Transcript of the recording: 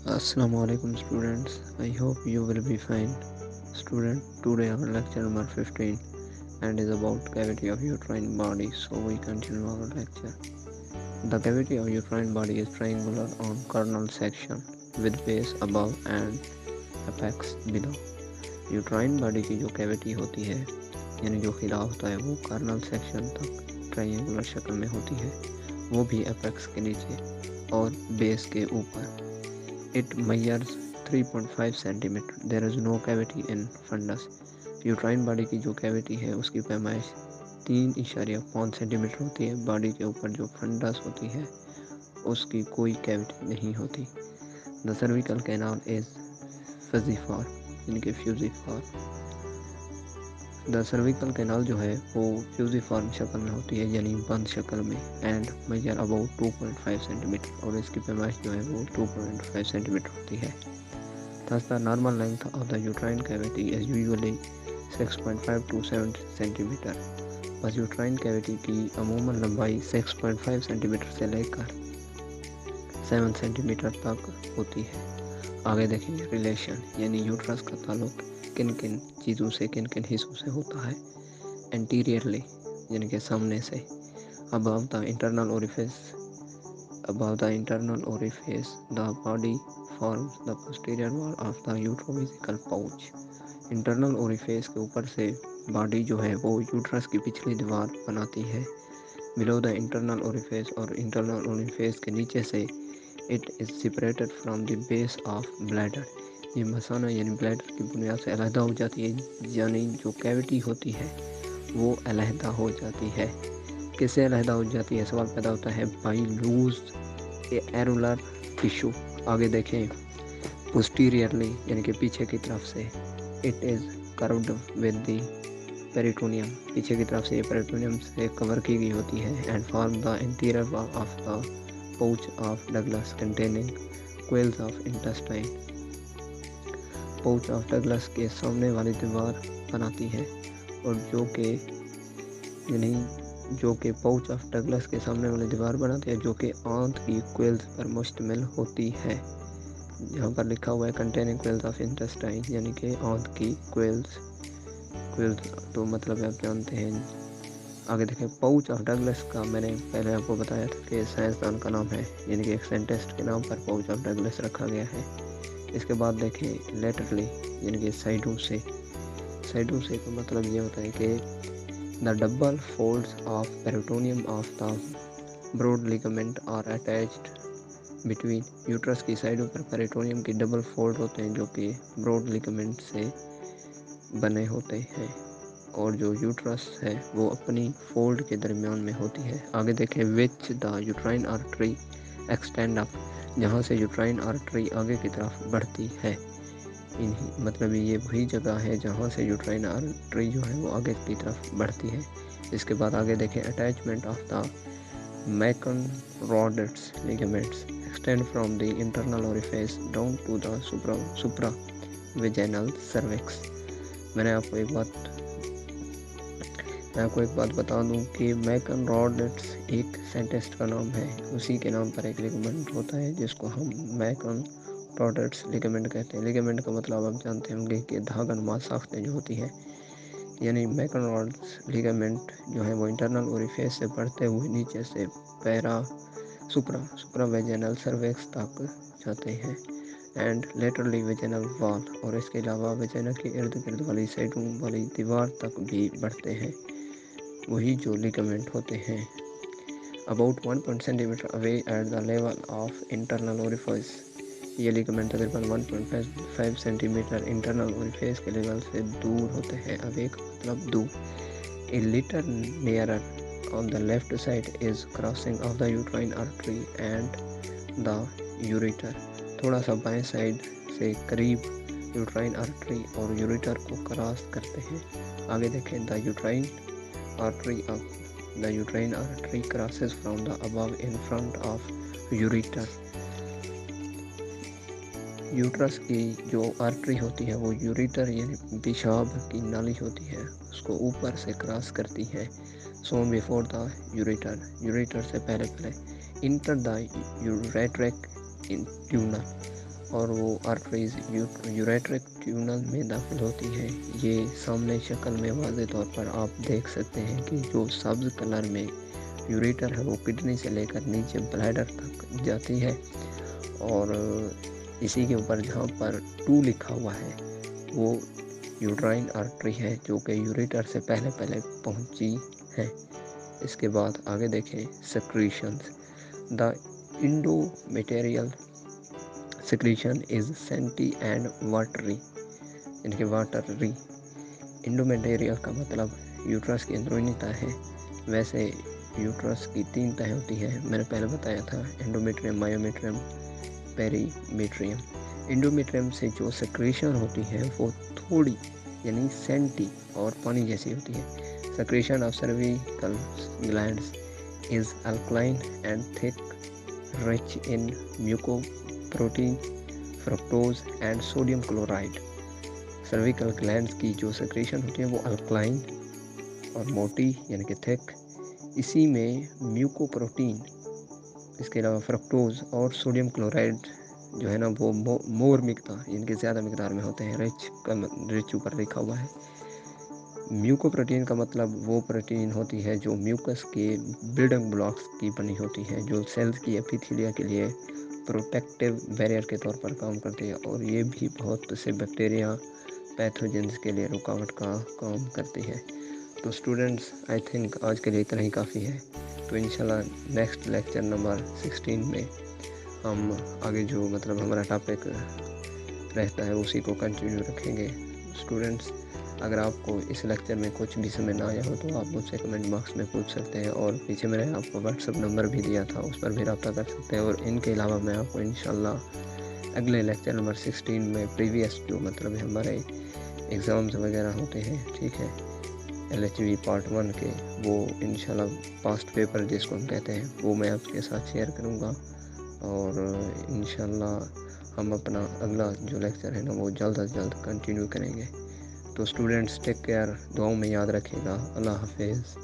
Assalamu alaikum students. I hope you will be fine. Student, today our lecture number 15 and is about cavity of uterine body. So we continue our lecture. The cavity of uterine body is triangular on coronal section with base above and apex below. Uterine body की जो cavity होती है यानी जो खिला होता है वो कार्नल सेक्शन तक ट्रायंगुलर शक्ल में होती है, वो भी एपेक्स के नीचे और बेस के ऊपर. It measures 3.5 centimetre. There is no cavity in fundus. Uterine body की जो कैविटी है उसकी पैमाइश 3.5 सेंटीमीटर होती है. बॉडी के ऊपर जो फंडस होती है उसकी कोई कैविटी नहीं होती. द सर्विकल कैनाल इज फजीफार यानी कि फ्यूजिफार. द सर्विकल कैनाल जो है वो फ्यूजिफार्म शक्ल में होती है यानी बंद शक्ल में एंड मेजर अबाउट 2.5 सेंटीमीटर और इसकी पैमाइश जो है वो 2.5 सेंटीमीटर होती है. Thus the normal length of the uterine cavity is usually 6.5 to 7 centimetre. बस यूट्राइन कैविटी की अमूमन लंबाई 6.5 सेंटीमीटर से लेकर 7 सेंटीमीटर तक होती है. आगे देखेंगे रिलेशन यानी यूट्रस का ताल्लुक किन किन चीज़ों से किन किन हिस्सों से होता है. एंटीरियरली यानी कि सामने से. above the internal orifice the body forms the posterior wall of the utrovesical pouch. Internal orifice के ऊपर से बॉडी जो है वो यूट्रस की पिछली दीवार बनाती है. बिलो द इंटरनल ओरिफेस और इंटरनल ओरिफेस के नीचे से it is separated from the base of bladder. ये मसाना यानी ब्लैडर की बुनियाद से अलहदा हो जाती है यानी जो कैविटी होती है वो अलहदा हो जाती है. किससे अलहदा हो जाती है सवाल पैदा होता है. By loose areolar tissue. आगे देखें पोस्टीरियरली यानी कि पीछे की तरफ से it is curved with the peritoneum. पीछे की तरफ से ये पेरिटोनियम से कवर की गई होती है and form the interior wall of the pouch of Douglas containing quills of intestine. pouch of Douglas के सामने वाली दीवार बनाती है और जो कि pouch of Douglas के सामने वाली दीवार बनाती है जो कि आंत की क्विल्स पर मुश्तमिल होती है. यहाँ पर लिखा हुआ है containing quills of intestine यानी कि आंत की क्विल्स तो मतलब आप जानते हैं. आगे देखें पाउच ऑफ डगलस का मैंने पहले आपको बताया था कि साइंसदान का नाम है यानी कि एक साइंटिस्ट के नाम पर पाउच ऑफ डगलस रखा गया है. इसके बाद देखें लेटरली यानी कि साइडों से का मतलब ये होता है कि the double folds of peritoneum of the broad ligament are attached between. Uterus की साइडों पर पेरिटोनियम की डबल फोल्ड होते हैं जो कि ब्रॉड लिगामेंट से बने होते हैं और जो यूट्रस है वो अपनी फोल्ड के दरमियान में होती है. आगे देखें which the uterine artery extend up. जहाँ से यूट्राइन आर्टरी आगे की तरफ बढ़ती है. मतलब ये वही जगह है जहाँ से यूट्राइन आर्टरी जो है वो आगे की तरफ बढ़ती है. इसके बाद आगे देखें attachment of the Mackenrodt's ligaments extend from the internal orifice down to the supra vaginal cervix. मैं आपको एक बात बता दूं कि मैकन रॉडेट्स एक साइंटिस्ट का नाम है. उसी के नाम पर एक लिगामेंट होता है जिसको हम मैकन रॉडेट्स लिगामेंट कहते हैं. लिगामेंट का मतलब आप जानते होंगे कि धागानुमा साख्तें जो होती हैं यानी मैकन रॉडेट्स लिगामेंट जो है वो इंटरनल ओरिफेस से बढ़ते हुए नीचे से सुप्रा वेजाइनल सर्विक्स तक जाते हैं एंड लेटरली वेजाइनल वॉल और इसके अलावा वेजाइना के इर्द गिर्द वाली साइडों वाली दीवार तक भी बढ़ते हैं वही जो लिगामेंट होते हैं. About 1 centimetre away at the level of internal orifice. ये लिगामेंट तकरीबन 1.5 सेंटीमीटर इंटरनल ओरिफिस के लेवल से दूर होते हैं. अवे का मतलब दूर. A little nearer on the left side is crossing of the uterine artery and the ureter. थोड़ा सा बाएं साइड से करीब यूट्राइन आर्टरी और यूरेटर को क्रॉस करते हैं. आगे देखें the uterine artery crosses from the above in front of ureter. Uterus की जो आर्टरी होती है वो यूरेटर यानी पेशाब की नाली होती है उसको ऊपर से क्रॉस करती है. सो बिफोर द यूरेटर से पहले इंटर द यूरेट्रिक ट्यूनल. اور وہ آرٹریز یوریٹرک ٹیونل میں داخل ہوتی ہے. یہ سامنے شکل میں واضح طور پر آپ دیکھ سکتے ہیں کہ جو سبز کلر میں یوریٹر ہے وہ کڈنی سے لے کر نیچے بلیڈر تک جاتی ہے. اور اسی کے اوپر جہاں پر 2 لکھا ہوا ہے وہ یوٹرائن آرٹری ہے جو کہ یوریٹر سے پہلے پہنچی ہے. اس کے بعد آگے دیکھیں secretions. The endometrial secretion is scanty and watery, یعنی کہ واٹری. انڈومیٹیریل کا مطلب یوٹرس کی اندرونی تہ ہے. ویسے یوٹرس کی 3 تہیں ہوتی ہیں، میں نے پہلے بتایا تھا، انڈومیٹریم، مائومیٹریم، پیری میٹریم. انڈومیٹریم سے جو سیکریشن ہوتی ہے وہ تھوڑی یعنی سینٹی اور پانی جیسی ہوتی ہے. Secretion of cervical glands is alkaline and thick, rich in mucoprotein, fructose and sodium chloride. Cervical glands کی جو سیکریشن ہوتی ہے وہ الکلائن اور موٹی یعنی کہ تھک، اسی میں میوکوپروٹین، اس کے علاوہ فرکٹوز اور سوڈیم کلورائڈ جو ہے نا وہ مور مقدار یعنی کہ زیادہ مقدار میں ہوتے ہیں. رچ اوپر لکھا ہوا ہے. میوکو پروٹین کا مطلب وہ پروٹین ہوتی ہے جو میوکس کے بلڈنگ بلاکس کی بنی ہوتی ہے، جو سیلز کی ایپیتھیلیا کے لیے پروٹیکٹیو بیریئر کے طور پر کام کرتی ہے، اور یہ بھی بہت سے بیکٹیریا پیتھوجنز کے لیے رکاوٹ کا کام کرتی ہے. تو اسٹوڈنٹس آئی تھنک آج کے لیے اتنا ہی کافی ہے. تو انشاءاللہ نیکسٹ لیکچر نمبر 16 میں ہم آگے جو مطلب ہمارا ٹاپک رہتا ہے اسی کو کنٹینیو رکھیں گے. اسٹوڈنٹس اگر آپ کو اس لیکچر میں کچھ بھی سمجھ نہ آیا ہو تو آپ مجھ سے کمنٹ باکس میں پوچھ سکتے ہیں، اور پیچھے میں نے آپ کو واٹس ایپ نمبر بھی دیا تھا، اس پر بھی رابطہ کر سکتے ہیں. اور ان کے علاوہ میں آپ کو انشاءاللہ اگلے لیکچر نمبر 16 میں پریویس جو مطلب ہمارے ایگزامز وغیرہ ہوتے ہیں، ٹھیک ہے، LHV پارٹ 1 کے، وہ انشاءاللہ پاسٹ پیپر جس کو ہم کہتے ہیں وہ میں آپ کے ساتھ شیئر کروں گا. اور انشاءاللہ ہم اپنا اگلا جو لیکچر ہے نا وہ جلد از جلد کنٹینیو کریں گے. تو اسٹوڈنٹس ٹیک کیئر، دعاؤں میں یاد رکھے گا. اللہ حافظ.